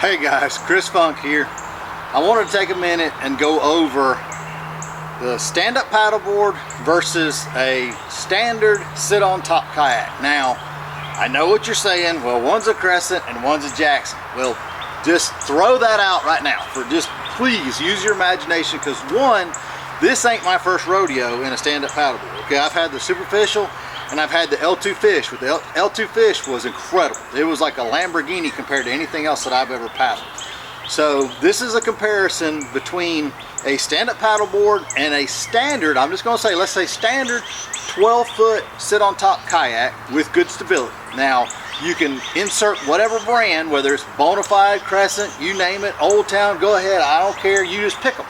Hey guys, Chris Funk here. I wanted to take a minute and go over the stand-up paddleboard versus a standard sit-on-top kayak. Now, I know what you're saying. Well, one's a Crescent and one's a Jackson. Well, just throw that out right now. Please use your imagination, because one, this ain't my first rodeo in a stand-up paddleboard. Okay, I've had the Superficial and I've had the L2 Fish. With the L2 Fish was incredible. It was like a Lamborghini compared to anything else that I've ever paddled. So this is a comparison between a stand-up paddleboard and a standard, I'm just going to say, let's say standard 12-foot sit-on-top kayak with good stability. Now, you can insert whatever brand, whether it's Bonafide, Crescent, you name it, Old Town, go ahead, I don't care, you just pick them.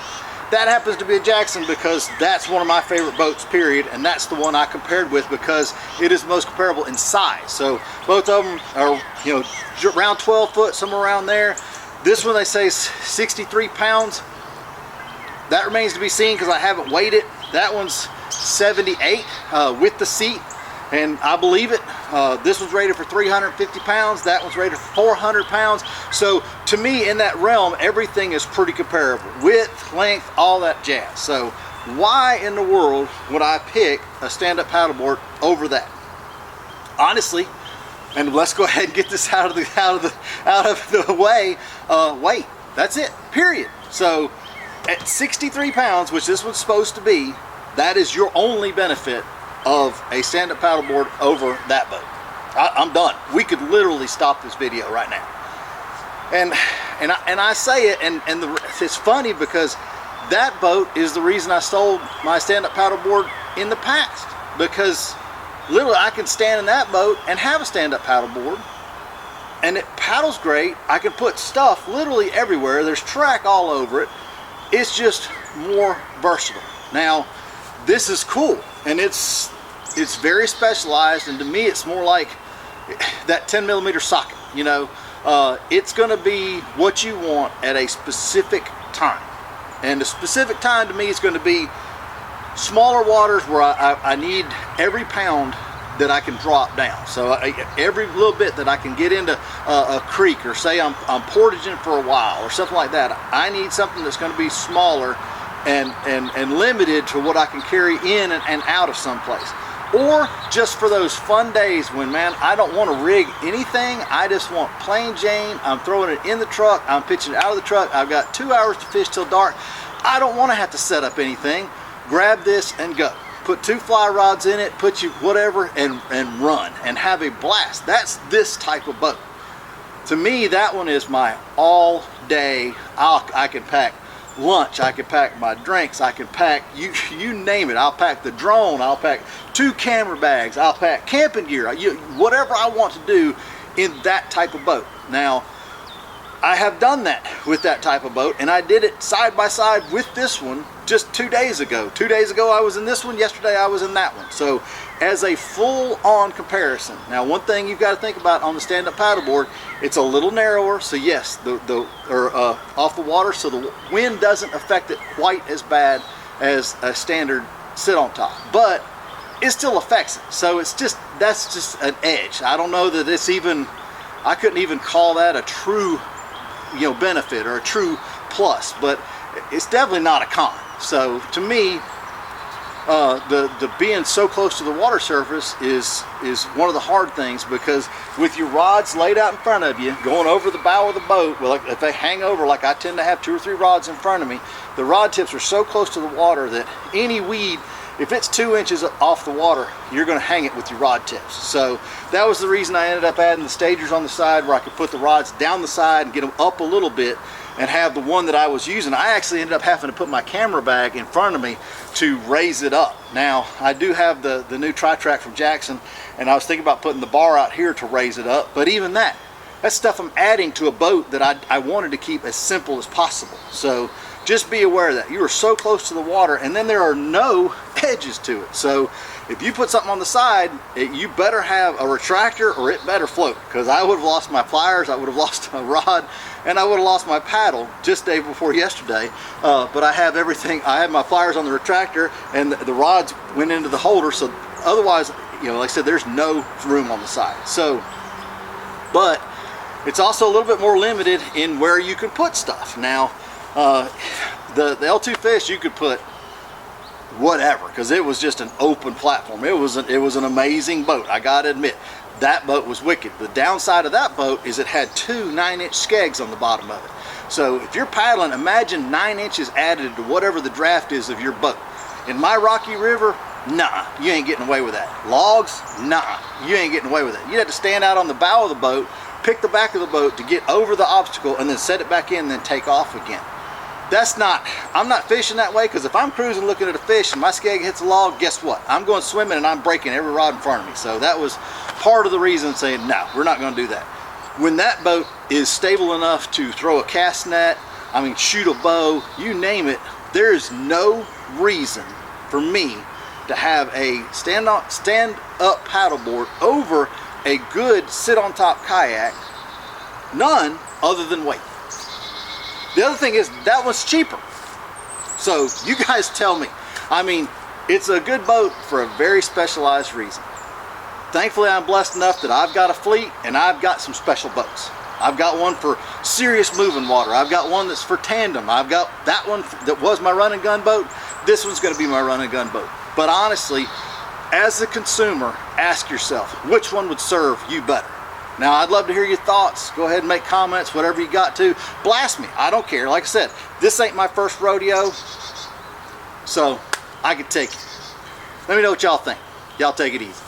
That happens to be a Jackson because that's one of my favorite boats, period, and that's the one I compared with because it is most comparable in size. So both of them are, you know, around 12 foot, somewhere around there. This one they say is 63 pounds. That remains to be seen because I haven't weighed it. That one's 78 with the seat, and I believe it. This one's rated for 350 pounds. That one's rated for 400 pounds. So to me, in that realm, everything is pretty comparable. Width, length, all that jazz. So why in the world would I pick a stand-up paddleboard over that? Honestly, and let's go ahead and get this out of the way. Weight. That's it. Period. So at 63 pounds, which this one's supposed to be, that is your only benefit of a stand-up paddleboard over that boat. I'm done. We could literally stop this video right now. And I say it, and it's funny because that boat is the reason I sold my stand-up paddleboard in the past, because literally I can stand in that boat and have a stand-up paddleboard, and it paddles great. I can put stuff literally everywhere. There's track all over it. It's just more versatile. Now, this is cool, and it's very specialized, and to me it's more like that 10mm socket. You know, it's going to be what you want at a specific time, and the specific time to me is going to be smaller waters where I need every pound that I can drop down. So every little bit that I can get into a creek, or say I'm portaging for a while or something like that, I need something that's going to be smaller and limited to what I can carry in and out of someplace. Or just for those fun days when, man, I don't want to rig anything, I just want plain Jane, I'm throwing it in the truck, I'm pitching it out of the truck, I've got 2 hours to fish till dark, I don't want to have to set up anything. Grab this and go. Put 2 fly rods in it, put you whatever, and run and have a blast. That's this type of boat. To me, that one is my all day. I can pack lunch, I can pack my drinks, I can pack, you name it. I'll pack the drone, I'll pack 2 camera bags, I'll pack camping gear, whatever I want to do in that type of boat. Now, I have done that with that type of boat, and I did it side by side with this one just 2 days ago. 2 days ago I was in this one, yesterday I was in that one. So as a full-on comparison. Now, one thing you've got to think about on the stand-up paddleboard, it's a little narrower, so yes, off the water, so the wind doesn't affect it quite as bad as a standard sit-on-top, but it still affects it. So that's just an edge. I don't know that it's even, I couldn't even call that a true, benefit or a true plus, but it's definitely not a con. So to me, the being so close to the water surface is one of the hard things, because with your rods laid out in front of you, going over the bow of the boat, well, if they hang over, like I tend to have 2 or 3 rods in front of me, the rod tips are so close to the water that any weed, if it's 2 inches off the water, you're going to hang it with your rod tips. So that was the reason I ended up adding the stagers on the side, where I could put the rods down the side and get them up a little bit, and have the one that I was using. I actually ended up having to put my camera bag in front of me to raise it up. Now, I do have the new tri-track from Jackson, and I was thinking about putting the bar out here to raise it up, but even that's stuff I'm adding to a boat that I wanted to keep as simple as possible. So just be aware of that. You are so close to the water, and then there are no edges to it. So if you put something on the side, you better have a retractor or it better float, because I would have lost my pliers, I would have lost my rod, and I would have lost my paddle just day before yesterday. But I have everything. I have my pliers on the retractor, and the rods went into the holder, so otherwise, like I said, there's no room on the side. So, but It's also a little bit more limited in where you can put stuff. Now, the L2 Fish, you could put whatever, because it was just an open platform. It was an amazing boat, I gotta admit. That boat was wicked. The downside of that boat is it had two 9-inch skegs on the bottom of it. So if you're paddling, imagine 9 inches added to whatever the draft is of your boat. In my Rocky River, nah, you ain't getting away with that. Logs, nah, you ain't getting away with that. You'd have to stand out on the bow of the boat, pick the back of the boat to get over the obstacle, and then set it back in and then take off again. I'm not fishing that way, because if I'm cruising looking at a fish and my skeg hits a log, guess what? I'm going swimming and I'm breaking every rod in front of me. So that was part of the reason saying, no, we're not going to do that. When that boat is stable enough to throw a cast net, I mean, shoot a bow, you name it, there is no reason for me to have a stand-up paddleboard over a good sit-on-top kayak. None other than weight. The other thing is, that was cheaper. So you guys tell me. I mean, it's a good boat for a very specialized reason. Thankfully, I'm blessed enough that I've got a fleet and I've got some special boats. I've got one for serious moving water. I've got one that's for tandem. I've got that one that was my run and gun boat. This one's gonna be my run and gun boat. But honestly, as a consumer, ask yourself, which one would serve you better? Now, I'd love to hear your thoughts. Go ahead and make comments, whatever you got to. Blast me, I don't care. Like I said, this ain't my first rodeo, so I could take it. Let me know what y'all think. Y'all take it easy.